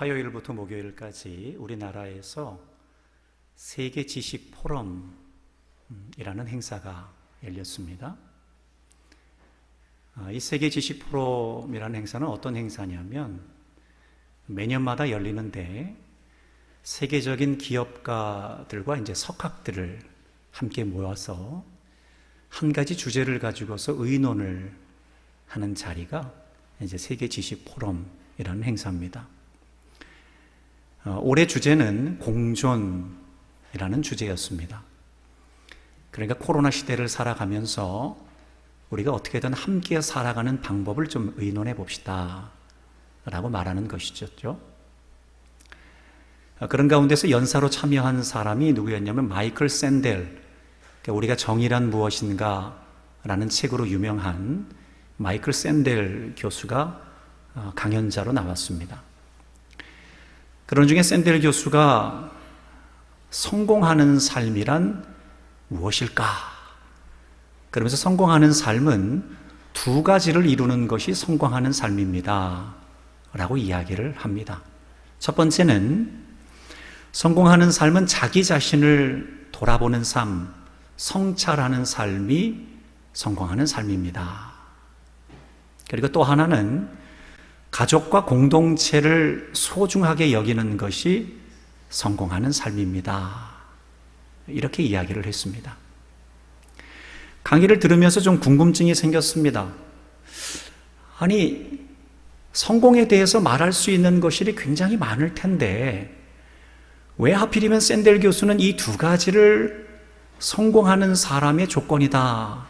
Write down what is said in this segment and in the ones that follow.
화요일부터 목요일까지 우리나라에서 세계 지식 포럼이라는 행사가 열렸습니다. 이 세계 지식 포럼이라는 행사는 어떤 행사냐면 매년마다 열리는데 세계적인 기업가들과 이제 석학들을 함께 모아서 한 가지 주제를 가지고서 의논을 하는 자리가 이제 세계 지식 포럼이라는 행사입니다. 올해 주제는 공존이라는 주제였습니다. 그러니까 코로나 시대를 살아가면서 우리가 어떻게든 함께 살아가는 방법을 좀 의논해 봅시다 라고 말하는 것이죠. 그런 가운데서 연사로 참여한 사람이 누구였냐면 마이클 샌델, 우리가 정의란 무엇인가 라는 책으로 유명한 마이클 샌델 교수가 강연자로 나왔습니다. 그런 중에 샌델 교수가 성공하는 삶이란 무엇일까? 그러면서 성공하는 삶은 두 가지를 이루는 것이 성공하는 삶입니다 라고 이야기를 합니다. 첫 번째는 성공하는 삶은 자기 자신을 돌아보는 삶, 성찰하는 삶이 성공하는 삶입니다. 그리고 또 하나는 가족과 공동체를 소중하게 여기는 것이 성공하는 삶입니다. 이렇게 이야기를 했습니다. 강의를 들으면서 좀 궁금증이 생겼습니다. 아니, 성공에 대해서 말할 수 있는 것이 굉장히 많을 텐데 왜 하필이면 샌델 교수는 이 두 가지를 성공하는 사람의 조건이다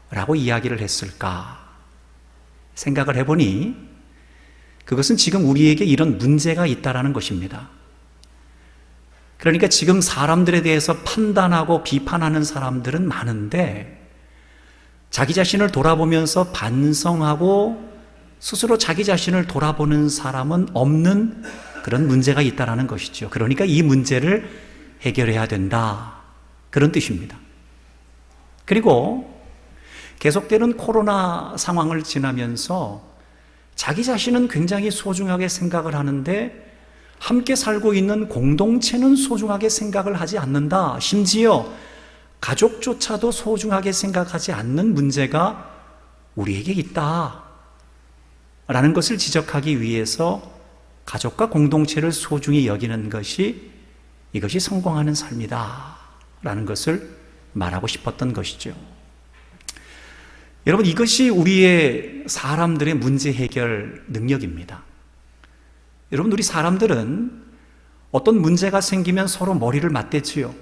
라고 이야기를 했을까 생각을 해보니 그것은 지금 우리에게 이런 문제가 있다는 것입니다. 그러니까 지금 사람들에 대해서 판단하고 비판하는 사람들은 많은데 자기 자신을 돌아보면서 반성하고 스스로 자기 자신을 돌아보는 사람은 없는 그런 문제가 있다는 것이죠. 그러니까 이 문제를 해결해야 된다, 그런 뜻입니다. 그리고 계속되는 코로나 상황을 지나면서 자기 자신은 굉장히 소중하게 생각을 하는데 함께 살고 있는 공동체는 소중하게 생각을 하지 않는다. 심지어 가족조차도 소중하게 생각하지 않는 문제가 우리에게 있다 라는 것을 지적하기 위해서 가족과 공동체를 소중히 여기는 것이 이것이 성공하는 삶이다 라는 것을 말하고 싶었던 것이죠. 여러분, 이것이 우리의 사람들의 문제 해결 능력입니다. 여러분, 우리 사람들은 어떤 문제가 생기면 서로 머리를 맞대지요.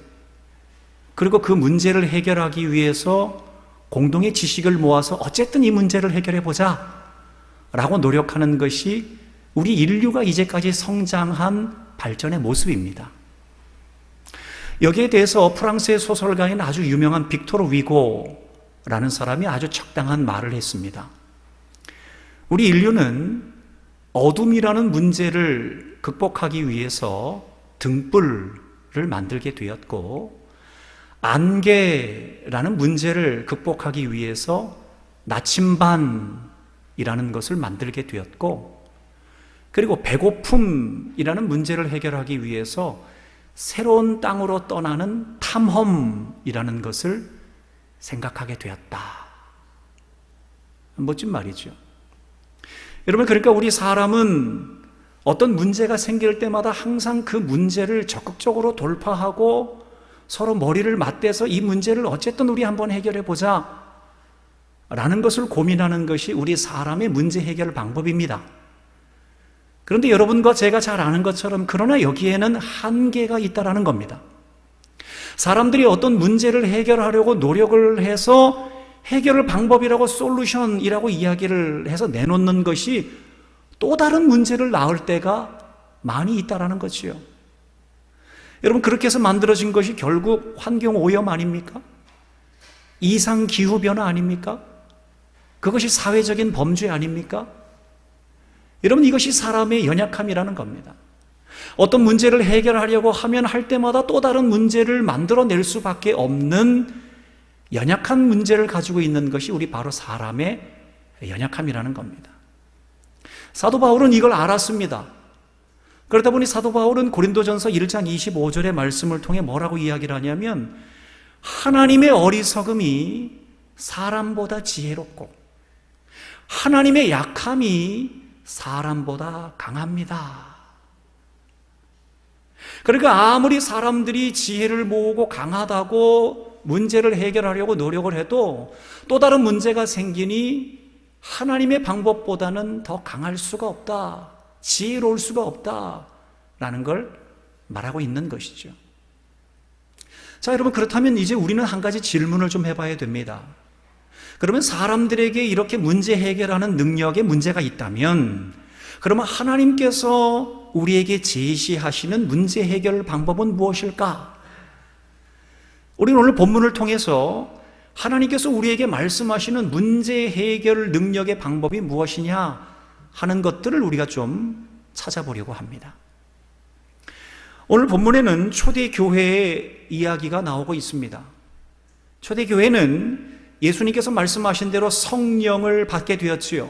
그리고 그 문제를 해결하기 위해서 공동의 지식을 모아서 어쨌든 이 문제를 해결해 보자 라고 노력하는 것이 우리 인류가 이제까지 성장한 발전의 모습입니다. 여기에 대해서 프랑스의 소설가인 아주 유명한 빅토르 위고 라는 사람이 아주 적당한 말을 했습니다. 우리 인류는 어둠이라는 문제를 극복하기 위해서 등불을 만들게 되었고 안개라는 문제를 극복하기 위해서 나침반이라는 것을 만들게 되었고 그리고 배고픔이라는 문제를 해결하기 위해서 새로운 땅으로 떠나는 탐험이라는 것을 생각하게 되었다. 멋진 말이죠. 여러분, 그러니까 우리 사람은 어떤 문제가 생길 때마다 항상 그 문제를 적극적으로 돌파하고 서로 머리를 맞대서 이 문제를 어쨌든 우리 한번 해결해 보자 라는 것을 고민하는 것이 우리 사람의 문제 해결 방법입니다. 그런데 여러분과 제가 잘 아는 것처럼 그러나 여기에는 한계가 있다는 겁니다. 사람들이 어떤 문제를 해결하려고 노력을 해서 해결 방법이라고 솔루션이라고 이야기를 해서 내놓는 것이 또 다른 문제를 낳을 때가 많이 있다는 거지요. 여러분, 그렇게 해서 만들어진 것이 결국 환경오염 아닙니까? 이상기후변화 아닙니까? 그것이 사회적인 범죄 아닙니까? 여러분, 이것이 사람의 연약함이라는 겁니다. 어떤 문제를 해결하려고 하면 할 때마다 또 다른 문제를 만들어낼 수밖에 없는 연약한 문제를 가지고 있는 것이 우리 바로 사람의 연약함이라는 겁니다. 사도 바울은 이걸 알았습니다. 그러다 보니 사도 바울은 고린도전서 1장 25절의 말씀을 통해 뭐라고 이야기를 하냐면 하나님의 어리석음이 사람보다 지혜롭고 하나님의 약함이 사람보다 강합니다. 그러니까 아무리 사람들이 지혜를 모으고 강하다고 문제를 해결하려고 노력을 해도 또 다른 문제가 생기니 하나님의 방법보다는 더 강할 수가 없다, 지혜로울 수가 없다라는 걸 말하고 있는 것이죠. 자, 여러분, 그렇다면 이제 우리는 한 가지 질문을 좀 해봐야 됩니다. 그러면 사람들에게 이렇게 문제 해결하는 능력에 문제가 있다면 그러면 하나님께서 우리에게 제시하시는 문제 해결 방법은 무엇일까? 우리는 오늘 본문을 통해서 하나님께서 우리에게 말씀하시는 문제 해결 능력의 방법이 무엇이냐 하는 것들을 우리가 좀 찾아보려고 합니다. 오늘 본문에는 초대교회의 이야기가 나오고 있습니다. 초대교회는 예수님께서 말씀하신 대로 성령을 받게 되었지요.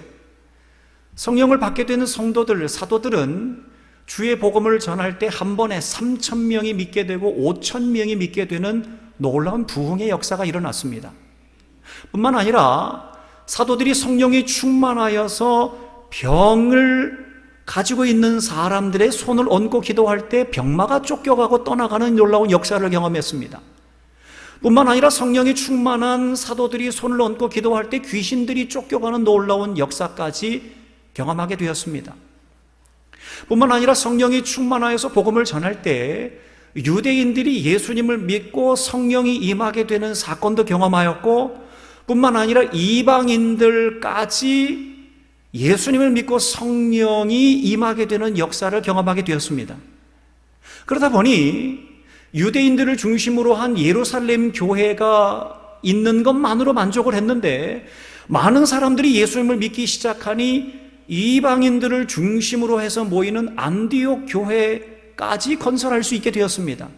성령을 받게 되는 성도들, 사도들은 주의 복음을 전할 때 한 번에 3,000명이 믿게 되고 5,000명이 믿게 되는 놀라운 부흥의 역사가 일어났습니다. 뿐만 아니라 사도들이 성령이 충만하여서 병을 가지고 있는 사람들의 손을 얹고 기도할 때 병마가 쫓겨가고 떠나가는 놀라운 역사를 경험했습니다. 뿐만 아니라 성령이 충만한 사도들이 손을 얹고 기도할 때 귀신들이 쫓겨가는 놀라운 역사까지 경험하게 되었습니다. 뿐만 아니라 성령이 충만하여서 복음을 전할 때 유대인들이 예수님을 믿고 성령이 임하게 되는 사건도 경험하였고, 뿐만 아니라 이방인들까지 예수님을 믿고 성령이 임하게 되는 역사를 경험하게 되었습니다. 그러다 보니 유대인들을 중심으로 한 예루살렘 교회가 있는 것만으로 만족을 했는데 많은 사람들이 예수님을 믿기 시작하니 이방인들을 중심으로 해서 모이는 안디옥 교회까지 건설할 수 있게 되었습니다.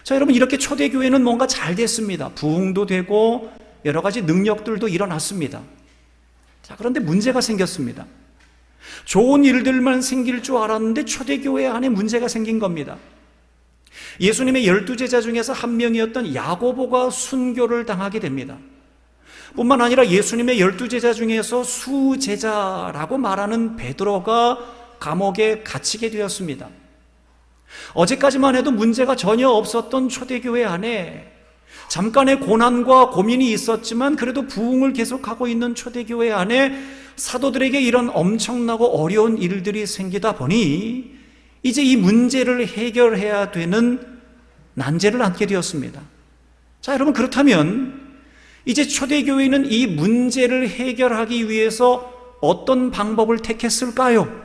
자, 여러분, 이렇게 초대교회는 뭔가 잘 됐습니다. 부흥도 되고 여러 가지 능력들도 일어났습니다. 자, 그런데 문제가 생겼습니다. 좋은 일들만 생길 줄 알았는데 초대교회 안에 문제가 생긴 겁니다. 예수님의 12제자 중에서 한 명이었던 야고보가 순교를 당하게 됩니다. 뿐만 아니라 예수님의 12제자 중에서 수제자라고 말하는 베드로가 감옥에 갇히게 되었습니다. 어제까지만 해도 문제가 전혀 없었던 초대교회 안에 잠깐의 고난과 고민이 있었지만 그래도 부흥을 계속하고 있는 초대교회 안에 사도들에게 이런 엄청나고 어려운 일들이 생기다 보니 이제 이 문제를 해결해야 되는 난제를 안게 되었습니다. 자, 여러분, 그렇다면 이제 초대교회는 이 문제를 해결하기 위해서 어떤 방법을 택했을까요?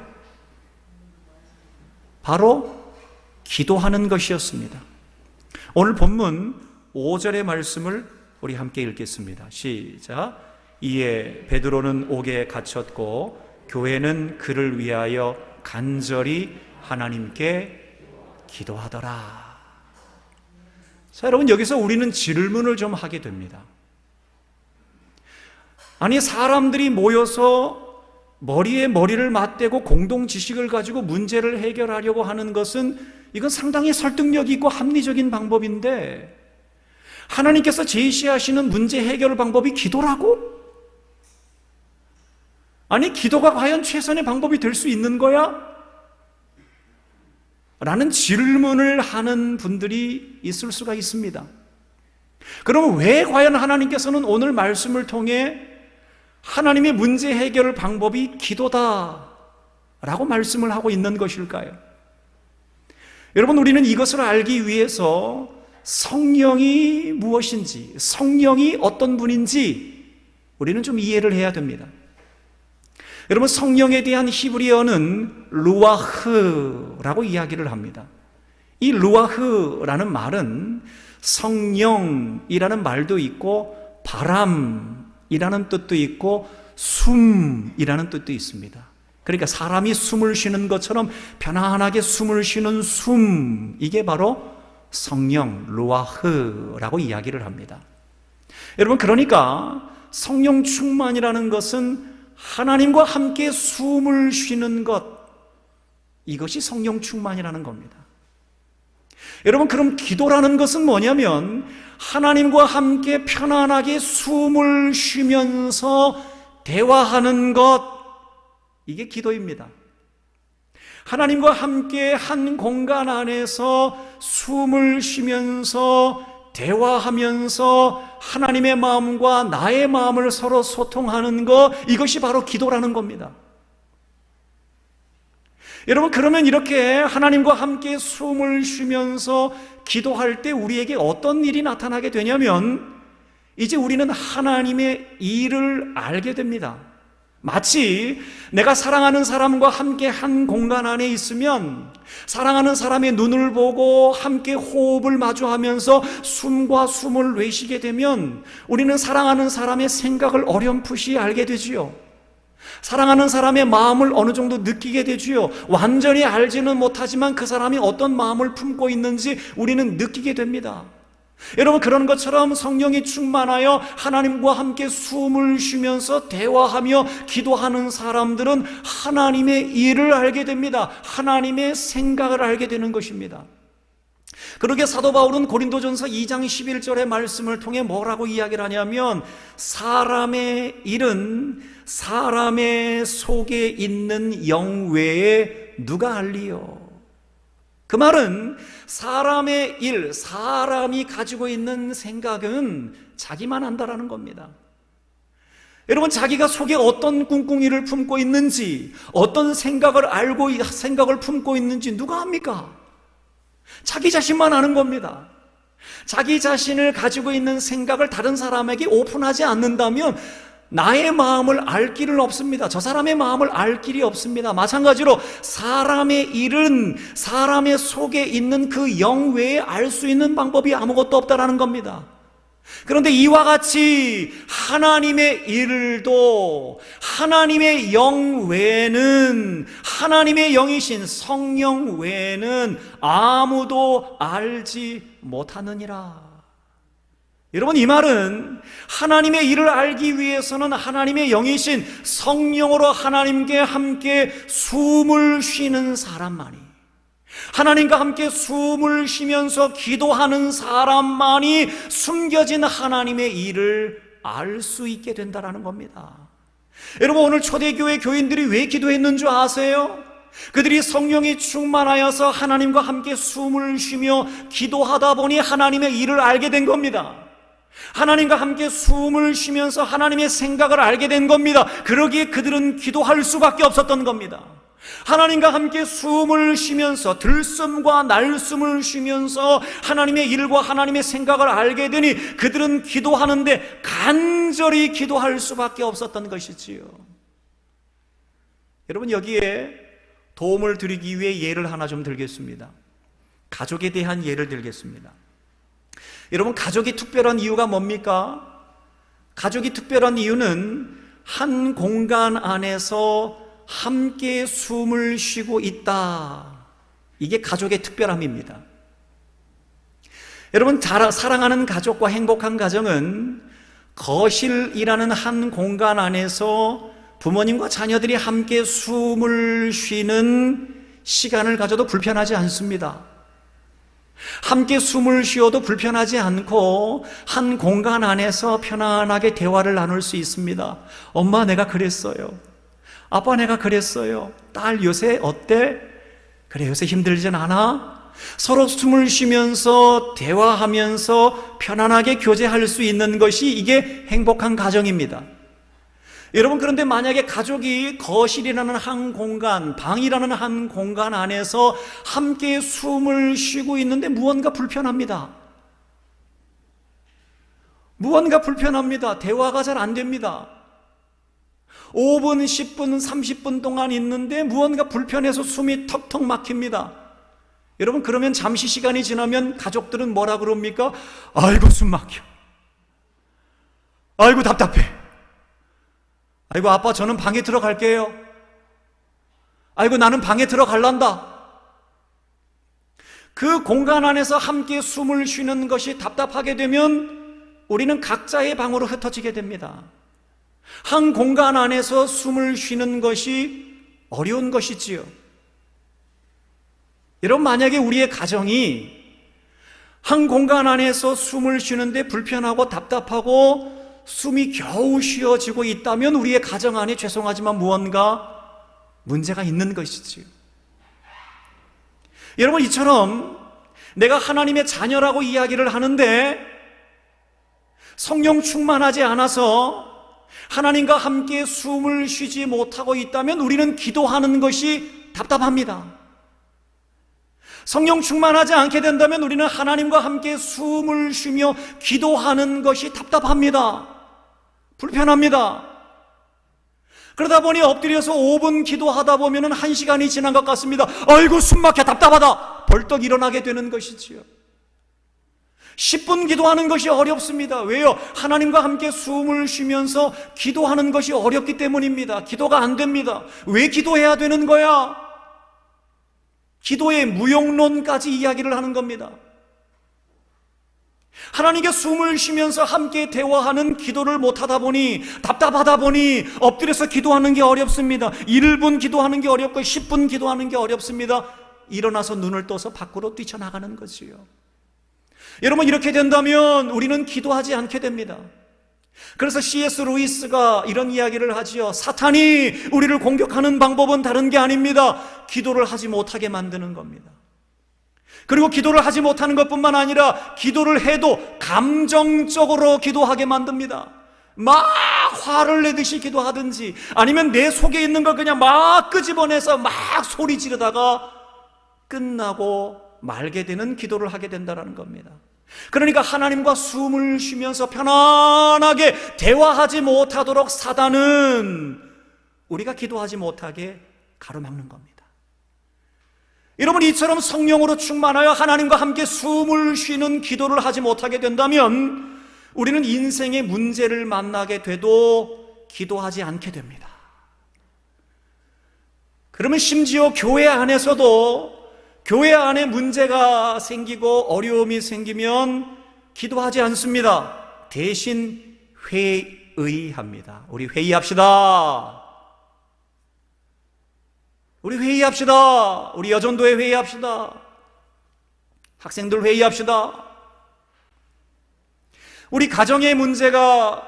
바로 기도하는 것이었습니다. 오늘 본문 5절의 말씀을 우리 함께 읽겠습니다. 시작. 이에 베드로는 옥에 갇혔고 교회는 그를 위하여 간절히 하나님께 기도하더라. 자, 여러분, 여기서 우리는 질문을 좀 하게 됩니다. 아니, 사람들이 모여서 머리에 머리를 맞대고 공동 지식을 가지고 문제를 해결하려고 하는 것은 이건 상당히 설득력 있고 합리적인 방법인데 하나님께서 제시하시는 문제 해결 방법이 기도라고? 아니, 기도가 과연 최선의 방법이 될 수 있는 거야? 라는 질문을 하는 분들이 있을 수가 있습니다. 그러면 왜 과연 하나님께서는 오늘 말씀을 통해 하나님의 문제 해결 방법이 기도다 라고 말씀을 하고 있는 것일까요? 여러분, 우리는 이것을 알기 위해서 성령이 무엇인지, 성령이 어떤 분인지 우리는 좀 이해를 해야 됩니다. 여러분, 성령에 대한 히브리어는 루아흐라고 이야기를 합니다. 이 루아흐라는 말은 성령이라는 말도 있고 바람이라는 뜻도 있고 숨이라는 뜻도 있습니다. 그러니까 사람이 숨을 쉬는 것처럼 편안하게 숨을 쉬는 숨, 이게 바로 성령 루아흐라고 이야기를 합니다. 여러분, 그러니까 성령 충만이라는 것은 하나님과 함께 숨을 쉬는 것, 이것이 성령 충만이라는 겁니다. 여러분, 그럼 기도라는 것은 뭐냐면 하나님과 함께 편안하게 숨을 쉬면서 대화하는 것, 이게 기도입니다. 하나님과 함께 한 공간 안에서 숨을 쉬면서 대화하면서 하나님의 마음과 나의 마음을 서로 소통하는 것, 이것이 바로 기도라는 겁니다. 여러분, 그러면 이렇게 하나님과 함께 숨을 쉬면서 기도할 때 우리에게 어떤 일이 나타나게 되냐면 이제 우리는 하나님의 일을 알게 됩니다. 마치 내가 사랑하는 사람과 함께 한 공간 안에 있으면 사랑하는 사람의 눈을 보고 함께 호흡을 마주하면서 숨과 숨을 내쉬게 되면 우리는 사랑하는 사람의 생각을 어렴풋이 알게 되지요. 사랑하는 사람의 마음을 어느 정도 느끼게 되지요. 완전히 알지는 못하지만 그 사람이 어떤 마음을 품고 있는지 우리는 느끼게 됩니다. 여러분, 그런 것처럼 성령이 충만하여 하나님과 함께 숨을 쉬면서 대화하며 기도하는 사람들은 하나님의 일을 알게 됩니다. 하나님의 생각을 알게 되는 것입니다. 그러게 사도 바울은 고린도전서 2장 11절의 말씀을 통해 뭐라고 이야기를 하냐면 사람의 일은 사람의 속에 있는 영 외에 누가 알리요? 그 말은 사람의 일, 사람이 가지고 있는 생각은 자기만 안다라는 겁니다. 여러분, 자기가 속에 어떤 꿍꿍이를 품고 있는지, 어떤 생각을 품고 있는지 누가 압니까? 자기 자신만 아는 겁니다. 자기 자신을 가지고 있는 생각을 다른 사람에게 오픈하지 않는다면 나의 마음을 알 길은 없습니다. 저 사람의 마음을 알 길이 없습니다. 마찬가지로 사람의 일은 사람의 속에 있는 그 영 외에 알 수 있는 방법이 아무것도 없다라는 겁니다. 그런데 이와 같이 하나님의 일도 하나님의 영 외에는, 하나님의 영이신 성령 외에는 아무도 알지 못하느니라. 여러분, 이 말은 하나님의 일을 알기 위해서는 하나님의 영이신 성령으로 하나님께 함께 숨을 쉬는 사람만이, 하나님과 함께 숨을 쉬면서 기도하는 사람만이 숨겨진 하나님의 일을 알 수 있게 된다는 겁니다. 여러분, 오늘 초대교회 교인들이 왜 기도했는 줄 아세요? 그들이 성령이 충만하여서 하나님과 함께 숨을 쉬며 기도하다 보니 하나님의 일을 알게 된 겁니다. 하나님과 함께 숨을 쉬면서 하나님의 생각을 알게 된 겁니다. 그러기에 그들은 기도할 수밖에 없었던 겁니다. 하나님과 함께 숨을 쉬면서 들숨과 날숨을 쉬면서 하나님의 일과 하나님의 생각을 알게 되니 그들은 기도하는데 간절히 기도할 수밖에 없었던 것이지요. 여러분, 여기에 도움을 드리기 위해 예를 하나 좀 들겠습니다. 가족에 대한 예를 들겠습니다. 여러분, 가족이 특별한 이유가 뭡니까? 가족이 특별한 이유는 한 공간 안에서 함께 숨을 쉬고 있다. 이게 가족의 특별함입니다. 여러분, 사랑하는 가족과 행복한 가정은 거실이라는 한 공간 안에서 부모님과 자녀들이 함께 숨을 쉬는 시간을 가져도 불편하지 않습니다. 함께 숨을 쉬어도 불편하지 않고 한 공간 안에서 편안하게 대화를 나눌 수 있습니다. 엄마, 내가 그랬어요. 아빠, 내가 그랬어요. 딸, 요새 어때? 그래, 요새 힘들진 않아? 서로 숨을 쉬면서 대화하면서 편안하게 교제할 수 있는 것이 이게 행복한 가정입니다. 여러분, 그런데 만약에 가족이 거실이라는 한 공간, 방이라는 한 공간 안에서 함께 숨을 쉬고 있는데 무언가 불편합니다. 무언가 불편합니다. 대화가 잘 안 됩니다. 5분, 10분, 30분 동안 있는데 무언가 불편해서 숨이 턱턱 막힙니다. 여러분, 그러면 잠시 시간이 지나면 가족들은 뭐라 그럽니까? 아이고, 숨 막혀. 아이고, 답답해. 아이고, 아빠, 저는 방에 들어갈게요. 아이고, 나는 방에 들어갈란다. 그 공간 안에서 함께 숨을 쉬는 것이 답답하게 되면 우리는 각자의 방으로 흩어지게 됩니다. 한 공간 안에서 숨을 쉬는 것이 어려운 것이지요. 여러분, 만약에 우리의 가정이 한 공간 안에서 숨을 쉬는데 불편하고 답답하고 숨이 겨우 쉬어지고 있다면 우리의 가정 안에 죄송하지만 무언가 문제가 있는 것이지요. 여러분, 이처럼 내가 하나님의 자녀라고 이야기를 하는데 성령 충만하지 않아서 하나님과 함께 숨을 쉬지 못하고 있다면 우리는 기도하는 것이 답답합니다. 성령 충만하지 않게 된다면 우리는 하나님과 함께 숨을 쉬며 기도하는 것이 답답합니다. 불편합니다. 그러다 보니 엎드려서 5분 기도하다 보면 1시간이 지난 것 같습니다. 아이고, 숨막혀, 답답하다. 벌떡 일어나게 되는 것이지요. 10분 기도하는 것이 어렵습니다. 왜요? 하나님과 함께 숨을 쉬면서 기도하는 것이 어렵기 때문입니다. 기도가 안 됩니다. 왜 기도해야 되는 거야? 기도의 무용론까지 이야기를 하는 겁니다. 하나님께 숨을 쉬면서 함께 대화하는 기도를 못하다 보니, 답답하다 보니 엎드려서 기도하는 게 어렵습니다. 1분 기도하는 게 어렵고 10분 기도하는 게 어렵습니다. 일어나서 눈을 떠서 밖으로 뛰쳐나가는 거지요. 여러분, 이렇게 된다면 우리는 기도하지 않게 됩니다. 그래서 C.S. 루이스가 이런 이야기를 하지요. 사탄이 우리를 공격하는 방법은 다른 게 아닙니다. 기도를 하지 못하게 만드는 겁니다. 그리고 기도를 하지 못하는 것뿐만 아니라 기도를 해도 감정적으로 기도하게 만듭니다. 막 화를 내듯이 기도하든지 아니면 내 속에 있는 걸 그냥 막 끄집어내서 막 소리 지르다가 끝나고 말게 되는 기도를 하게 된다는 겁니다. 그러니까 하나님과 숨을 쉬면서 편안하게 대화하지 못하도록 사단은 우리가 기도하지 못하게 가로막는 겁니다. 여러분, 이처럼 성령으로 충만하여 하나님과 함께 숨을 쉬는 기도를 하지 못하게 된다면 우리는 인생의 문제를 만나게 돼도 기도하지 않게 됩니다. 그러면 심지어 교회 안에서도 교회 안에 문제가 생기고 어려움이 생기면 기도하지 않습니다. 대신 회의합니다. 우리 회의합시다. 우리 회의합시다. 우리 여전도회 회의합시다. 학생들 회의합시다. 우리 가정의 문제가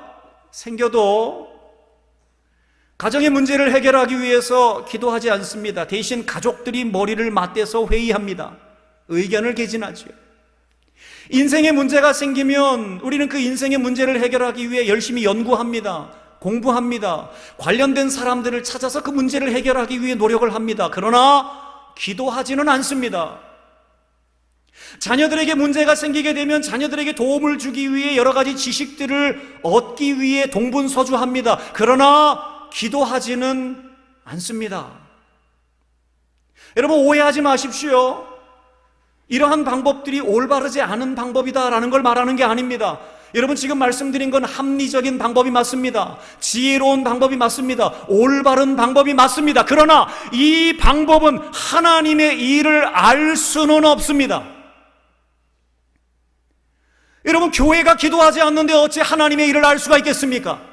생겨도 가정의 문제를 해결하기 위해서 기도하지 않습니다. 대신 가족들이 머리를 맞대서 회의합니다. 의견을 개진하죠. 인생의 문제가 생기면 우리는 그 인생의 문제를 해결하기 위해 열심히 연구합니다. 공부합니다. 관련된 사람들을 찾아서 그 문제를 해결하기 위해 노력을 합니다. 그러나 기도하지는 않습니다. 자녀들에게 문제가 생기게 되면 자녀들에게 도움을 주기 위해 여러 가지 지식들을 얻기 위해 동분서주합니다. 그러나 기도하지는 않습니다. 여러분, 오해하지 마십시오. 이러한 방법들이 올바르지 않은 방법이다라는 걸 말하는 게 아닙니다. 여러분, 지금 말씀드린 건 합리적인 방법이 맞습니다. 지혜로운 방법이 맞습니다. 올바른 방법이 맞습니다. 그러나 이 방법은 하나님의 일을 알 수는 없습니다. 여러분, 교회가 기도하지 않는데 어찌 하나님의 일을 알 수가 있겠습니까?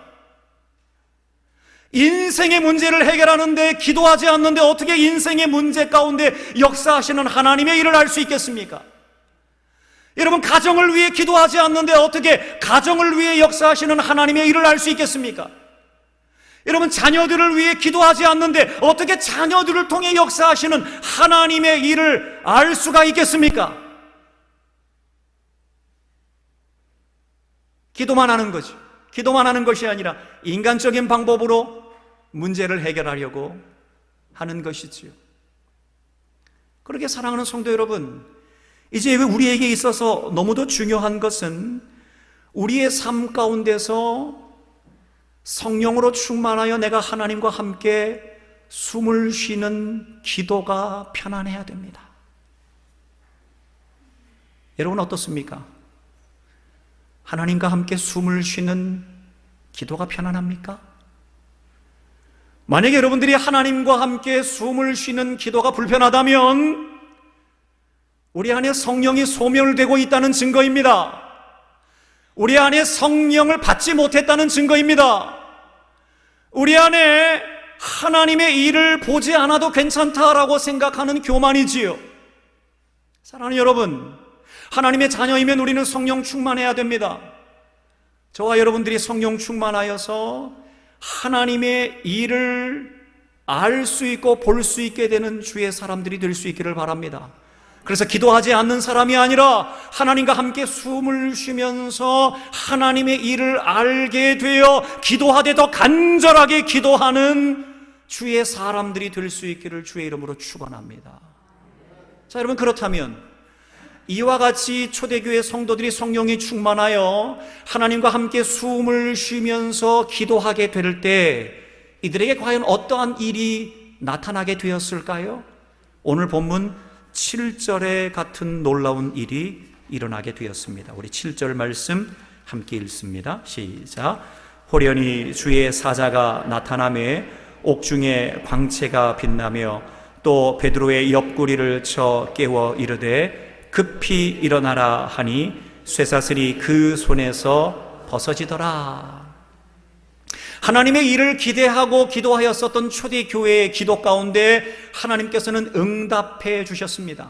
인생의 문제를 해결하는데 기도하지 않는데 어떻게 인생의 문제 가운데 역사하시는 하나님의 일을 알 수 있겠습니까? 여러분, 가정을 위해 기도하지 않는데 어떻게 가정을 위해 역사하시는 하나님의 일을 알 수 있겠습니까? 여러분, 자녀들을 위해 기도하지 않는데 어떻게 자녀들을 통해 역사하시는 하나님의 일을 알 수가 있겠습니까? 기도만 하는 거죠. 기도만 하는 것이 아니라 인간적인 방법으로 문제를 해결하려고 하는 것이지요. 그렇게 사랑하는 성도 여러분, 이제 우리에게 있어서 너무도 중요한 것은 우리의 삶 가운데서 성령으로 충만하여 내가 하나님과 함께 숨을 쉬는 기도가 편안해야 됩니다. 여러분, 어떻습니까? 하나님과 함께 숨을 쉬는 기도가 편안합니까? 만약에 여러분들이 하나님과 함께 숨을 쉬는 기도가 불편하다면 우리 안에 성령이 소멸되고 있다는 증거입니다. 우리 안에 성령을 받지 못했다는 증거입니다. 우리 안에 하나님의 일을 보지 않아도 괜찮다라고 생각하는 교만이지요. 사랑하는 여러분, 하나님의 자녀이면 우리는 성령 충만해야 됩니다. 저와 여러분들이 성령 충만하여서 하나님의 일을 알 수 있고 볼 수 있게 되는 주의 사람들이 될 수 있기를 바랍니다. 그래서 기도하지 않는 사람이 아니라 하나님과 함께 숨을 쉬면서 하나님의 일을 알게 되어 기도하되 더 간절하게 기도하는 주의 사람들이 될 수 있기를 주의 이름으로 축원합니다. 자, 여러분, 그렇다면 이와 같이 초대교회 성도들이 성령이 충만하여 하나님과 함께 숨을 쉬면서 기도하게 될 때 이들에게 과연 어떠한 일이 나타나게 되었을까요? 오늘 본문 7절에 같은 놀라운 일이 일어나게 되었습니다. 우리 7절 말씀 함께 읽습니다. 시작. 호련히 주의 사자가 나타나매 옥중에 광채가 빛나며 또 베드로의 옆구리를 쳐 깨워 이르되 급히 일어나라 하니 쇠사슬이 그 손에서 벗어지더라. 하나님의 일을 기대하고 기도하였었던 초대교회의 기도 가운데 하나님께서는 응답해 주셨습니다.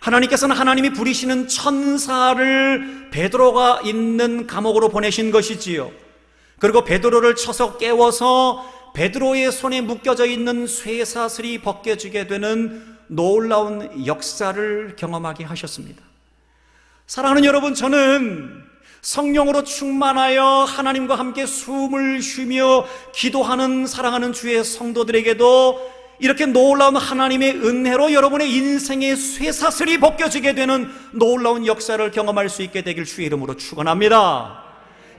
하나님께서는 하나님이 부리시는 천사를 베드로가 있는 감옥으로 보내신 것이지요. 그리고 베드로를 쳐서 깨워서 베드로의 손에 묶여져 있는 쇠사슬이 벗겨지게 되는 놀라운 역사를 경험하게 하셨습니다. 사랑하는 여러분, 저는 성령으로 충만하여 하나님과 함께 숨을 쉬며 기도하는 사랑하는 주의 성도들에게도 이렇게 놀라운 하나님의 은혜로 여러분의 인생의 쇠사슬이 벗겨지게 되는 놀라운 역사를 경험할 수 있게 되길 주의 이름으로 축원합니다.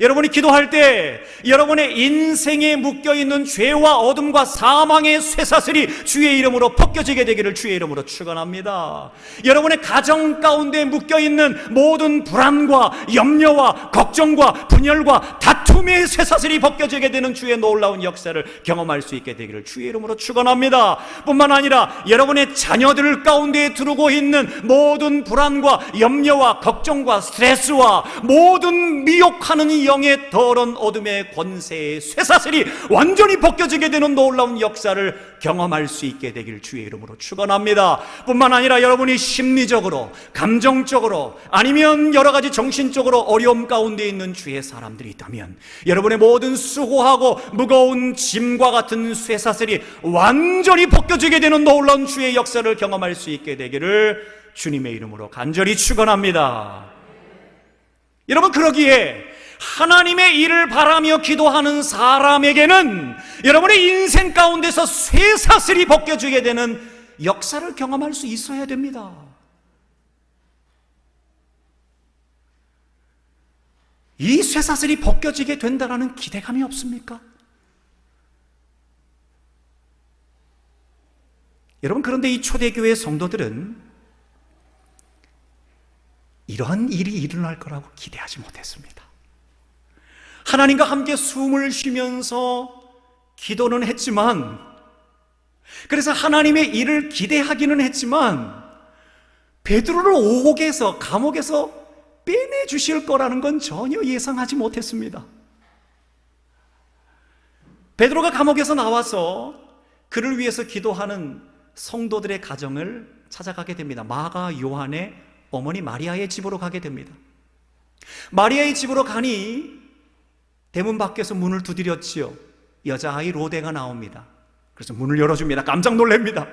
여러분이 기도할 때 여러분의 인생에 묶여있는 죄와 어둠과 사망의 쇠사슬이 주의 이름으로 벗겨지게 되기를 주의 이름으로 축원합니다. 여러분의 가정 가운데 묶여있는 모든 불안과 염려와 걱정과 분열과 다툼의 쇠사슬이 벗겨지게 되는 주의 놀라운 역사를 경험할 수 있게 되기를 주의 이름으로 축원합니다. 뿐만 아니라 여러분의 자녀들 가운데 두르고 있는 모든 불안과 염려와 걱정과 스트레스와 모든 미혹하는 이 영의 더러운 어둠의 권세의 쇠사슬이 완전히 벗겨지게 되는 놀라운 역사를 경험할 수 있게 되길 주의 이름으로 축원합니다. 뿐만 아니라 여러분이 심리적으로, 감정적으로, 아니면 여러 가지 정신적으로 어려움 가운데 있는 주의 사람들이 있다면 여러분의 모든 수고하고 무거운 짐과 같은 쇠사슬이 완전히 벗겨지게 되는 놀라운 주의 역사를 경험할 수 있게 되기를 주님의 이름으로 간절히 축원합니다. 여러분, 그러기에 하나님의 일을 바라며 기도하는 사람에게는 여러분의 인생 가운데서 쇠사슬이 벗겨지게 되는 역사를 경험할 수 있어야 됩니다. 이 쇠사슬이 벗겨지게 된다는 기대감이 없습니까? 여러분, 그런데 이 초대교회 성도들은 이러한 일이 일어날 거라고 기대하지 못했습니다. 하나님과 함께 숨을 쉬면서 기도는 했지만, 그래서 하나님의 일을 기대하기는 했지만 베드로를 옥에서, 감옥에서 빼내주실 거라는 건 전혀 예상하지 못했습니다. 베드로가 감옥에서 나와서 그를 위해서 기도하는 성도들의 가정을 찾아가게 됩니다. 마가 요한의 어머니 마리아의 집으로 가게 됩니다. 마리아의 집으로 가니 대문 밖에서 문을 두드렸지요. 여자아이 로데가 나옵니다. 그래서 문을 열어줍니다. 깜짝 놀랍니다.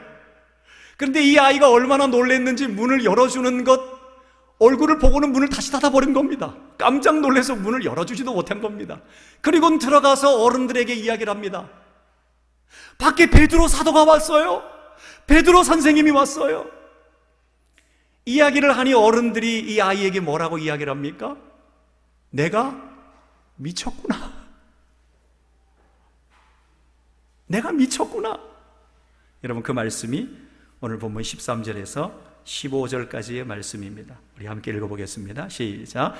그런데 이 아이가 얼마나 놀랐는지 문을 열어주는 것, 얼굴을 보고는 문을 다시 닫아버린 겁니다. 깜짝 놀라서 문을 열어주지도 못한 겁니다. 그리고는 들어가서 어른들에게 이야기를 합니다. 밖에 베드로 사도가 왔어요. 베드로 선생님이 왔어요. 이야기를 하니 어른들이 이 아이에게 뭐라고 이야기를 합니까? 내가 미쳤구나. 내가 미쳤구나. 여러분, 그 말씀이 오늘 본문 13절에서 15절까지의 말씀입니다. 우리 함께 읽어보겠습니다. 시작.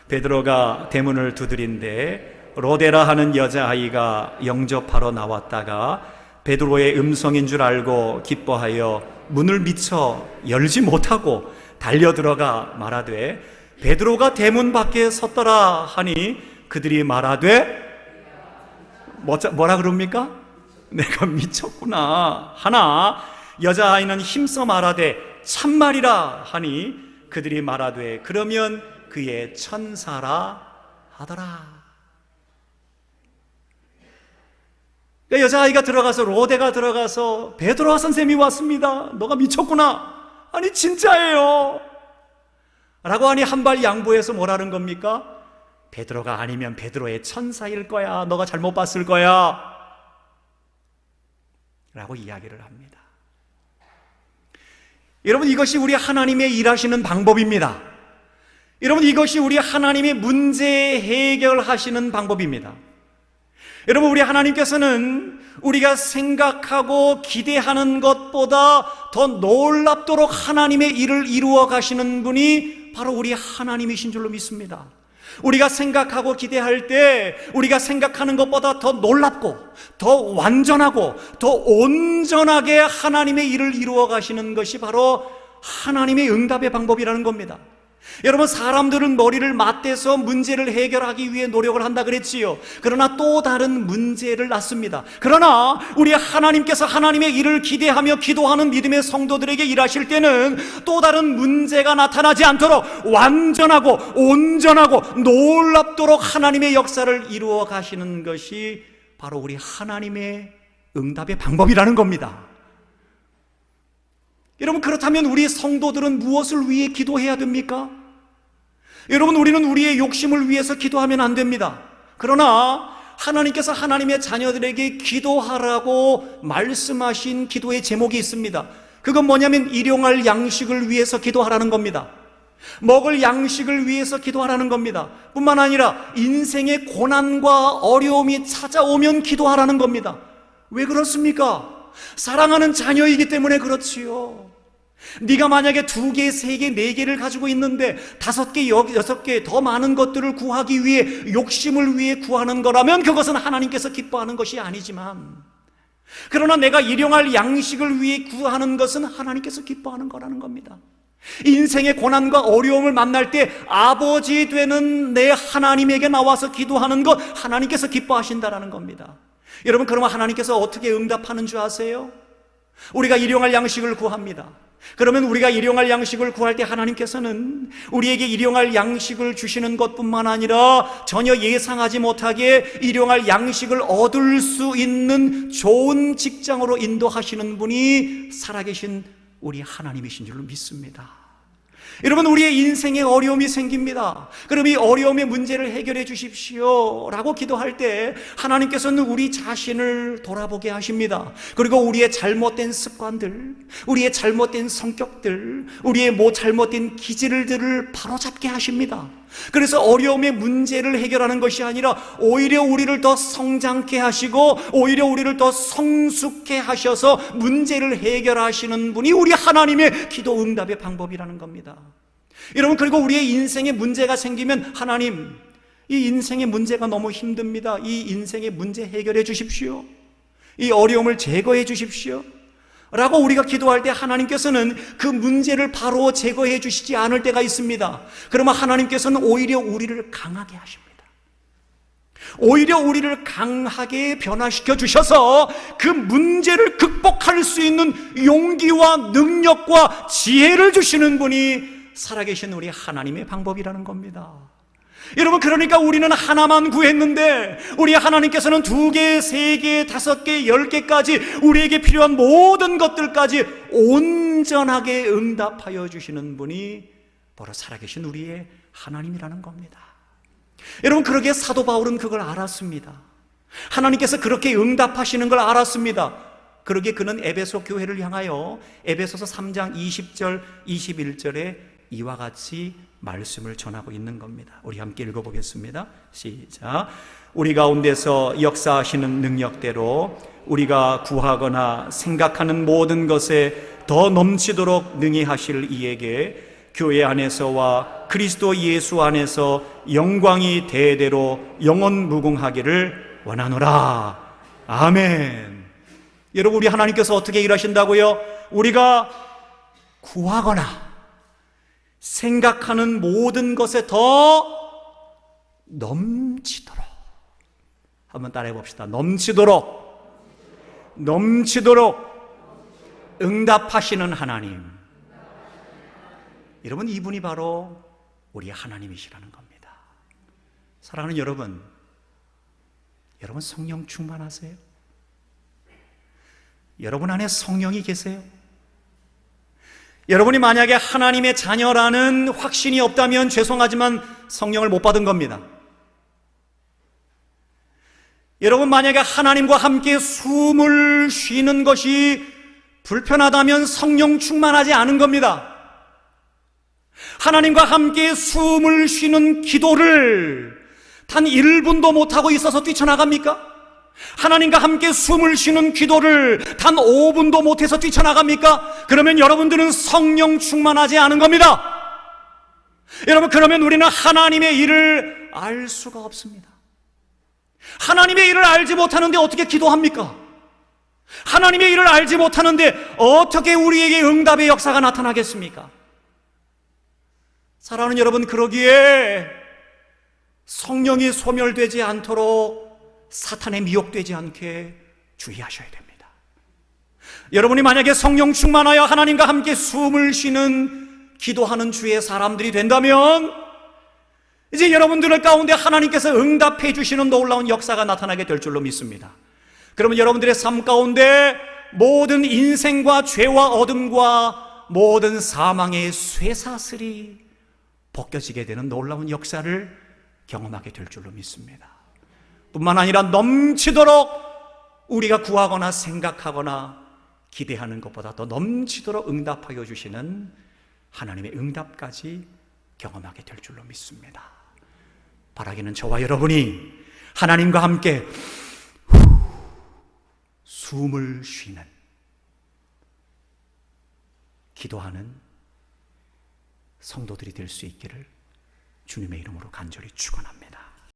베드로가 대문을 두드린데 로데라 하는 여자아이가 영접하러 나왔다가 베드로의 음성인 줄 알고 기뻐하여 문을 미처 열지 못하고 달려들어가 말하되 베드로가 대문 밖에 섰더라 하니 그들이 말하되 뭐라 그럽니까? 내가 미쳤구나 하나 여자아이는 힘써 말하되 참말이라 하니 그들이 말하되 그러면 그의 천사라 하더라. 그러니까 여자아이가 들어가서, 로데가 들어가서, 베드로와 선생님이 왔습니다, 너가 미쳤구나, 아니 진짜예요 라고 하니 한 발 양보해서 뭐라는 겁니까? 베드로가 아니면 베드로의 천사일 거야, 너가 잘못 봤을 거야 라고 이야기를 합니다. 여러분, 이것이 우리 하나님의 일하시는 방법입니다. 여러분, 이것이 우리 하나님의 문제 해결하시는 방법입니다. 여러분, 우리 하나님께서는 우리가 생각하고 기대하는 것보다 더 놀랍도록 하나님의 일을 이루어 가시는 분이 바로 우리 하나님이신 줄로 믿습니다. 우리가 생각하고 기대할 때 우리가 생각하는 것보다 더 놀랍고 더 완전하고 더 온전하게 하나님의 일을 이루어 가시는 것이 바로 하나님의 응답의 방법이라는 겁니다. 여러분, 사람들은 머리를 맞대서 문제를 해결하기 위해 노력을 한다 그랬지요. 그러나 또 다른 문제를 낳습니다. 그러나 우리 하나님께서 하나님의 일을 기대하며 기도하는 믿음의 성도들에게 일하실 때는 또 다른 문제가 나타나지 않도록 완전하고 온전하고 놀랍도록 하나님의 역사를 이루어 가시는 것이 바로 우리 하나님의 응답의 방법이라는 겁니다. 여러분, 그렇다면 우리 성도들은 무엇을 위해 기도해야 됩니까? 여러분, 우리는 우리의 욕심을 위해서 기도하면 안 됩니다. 그러나 하나님께서 하나님의 자녀들에게 기도하라고 말씀하신 기도의 제목이 있습니다. 그건 뭐냐면 일용할 양식을 위해서 기도하라는 겁니다. 먹을 양식을 위해서 기도하라는 겁니다. 뿐만 아니라 인생의 고난과 어려움이 찾아오면 기도하라는 겁니다. 왜 그렇습니까? 사랑하는 자녀이기 때문에 그렇지요. 네가 만약에 2개, 3개, 4개를 가지고 있는데 5개, 6개 더 많은 것들을 구하기 위해, 욕심을 위해 구하는 거라면 그것은 하나님께서 기뻐하는 것이 아니지만, 그러나 내가 일용할 양식을 위해 구하는 것은 하나님께서 기뻐하는 거라는 겁니다. 인생의 고난과 어려움을 만날 때 아버지 되는 내 하나님에게 나와서 기도하는 것, 하나님께서 기뻐하신다라는 겁니다. 여러분, 그러면 하나님께서 어떻게 응답하는 줄 아세요? 우리가 일용할 양식을 구합니다. 그러면 우리가 일용할 양식을 구할 때 하나님께서는 우리에게 일용할 양식을 주시는 것뿐만 아니라 전혀 예상하지 못하게 일용할 양식을 얻을 수 있는 좋은 직장으로 인도하시는 분이 살아계신 우리 하나님이신 줄로 믿습니다. 여러분, 우리의 인생에 어려움이 생깁니다. 그럼 이 어려움의 문제를 해결해 주십시오 라고 기도할 때 하나님께서는 우리 자신을 돌아보게 하십니다. 그리고 우리의 잘못된 습관들, 우리의 잘못된 성격들, 우리의 잘못된 기질들을 바로잡게 하십니다. 그래서 어려움의 문제를 해결하는 것이 아니라 오히려 우리를 더 성장케 하시고 오히려 우리를 더 성숙케 하셔서 문제를 해결하시는 분이 우리 하나님의 기도 응답의 방법이라는 겁니다. 여러분, 그리고 우리의 인생에 문제가 생기면 하나님, 이 인생의 문제가 너무 힘듭니다. 이 인생의 문제 해결해 주십시오. 이 어려움을 제거해 주십시오 라고 우리가 기도할 때 하나님께서는 그 문제를 바로 제거해 주시지 않을 때가 있습니다. 그러면 하나님께서는 오히려 우리를 강하게 하십니다. 오히려 우리를 강하게 변화시켜 주셔서 그 문제를 극복할 수 있는 용기와 능력과 지혜를 주시는 분이 살아계신 우리 하나님의 방법이라는 겁니다. 여러분, 그러니까 우리는 하나만 구했는데 우리 하나님께서는 2개, 3개, 5개, 10개까지 우리에게 필요한 모든 것들까지 온전하게 응답하여 주시는 분이 바로 살아계신 우리의 하나님이라는 겁니다. 여러분, 그러기에 사도 바울은 그걸 알았습니다. 하나님께서 그렇게 응답하시는 걸 알았습니다. 그러기에 그는 에베소 교회를 향하여 에베소서 3장 20절, 21절에 이와 같이 말씀을 전하고 있는 겁니다. 우리 함께 읽어보겠습니다. 시작. 우리 가운데서 역사하시는 능력대로 우리가 구하거나 생각하는 모든 것에 더 넘치도록 능히 하실 이에게 교회 안에서와 그리스도 예수 안에서 영광이 대대로 영원 무궁하기를 원하노라. 아멘. 여러분, 우리 하나님께서 어떻게 일하신다고요? 우리가 구하거나 생각하는 모든 것에 더 넘치도록, 한번 따라해 봅시다. 넘치도록 응답하시는 하나님. 여러분, 이분이 바로 우리 하나님이시라는 겁니다. 사랑하는 여러분, 여러분 성령 충만하세요? 여러분 안에 성령이 계세요? 여러분이 만약에 하나님의 자녀라는 확신이 없다면 죄송하지만 성령을 못 받은 겁니다. 여러분 만약에 하나님과 함께 숨을 쉬는 것이 불편하다면 성령 충만하지 않은 겁니다. 하나님과 함께 숨을 쉬는 기도를 단 1분도 못하고 있어서 뛰쳐나갑니까? 하나님과 함께 숨을 쉬는 기도를 단 5분도 못해서 뛰쳐나갑니까? 그러면 여러분들은 성령 충만하지 않은 겁니다. 여러분, 그러면 우리는 하나님의 일을 알 수가 없습니다. 하나님의 일을 알지 못하는데 어떻게 기도합니까? 하나님의 일을 알지 못하는데 어떻게 우리에게 응답의 역사가 나타나겠습니까? 사랑하는 여러분, 그러기에 성령이 소멸되지 않도록 사탄에 미혹되지 않게 주의하셔야 됩니다. 여러분이 만약에 성령 충만하여 하나님과 함께 숨을 쉬는 기도하는 주의 사람들이 된다면 이제 여러분들 가운데 하나님께서 응답해 주시는 놀라운 역사가 나타나게 될 줄로 믿습니다. 그러면 여러분들의 삶 가운데 모든 인생과 죄와 어둠과 모든 사망의 쇠사슬이 벗겨지게 되는 놀라운 역사를 경험하게 될 줄로 믿습니다. 뿐만 아니라 넘치도록 우리가 구하거나 생각하거나 기대하는 것보다 더 넘치도록 응답하여 주시는 하나님의 응답까지 경험하게 될 줄로 믿습니다. 바라기는 저와 여러분이 하나님과 함께 숨을 쉬는 기도하는 성도들이 될 수 있기를 주님의 이름으로 간절히 축원합니다.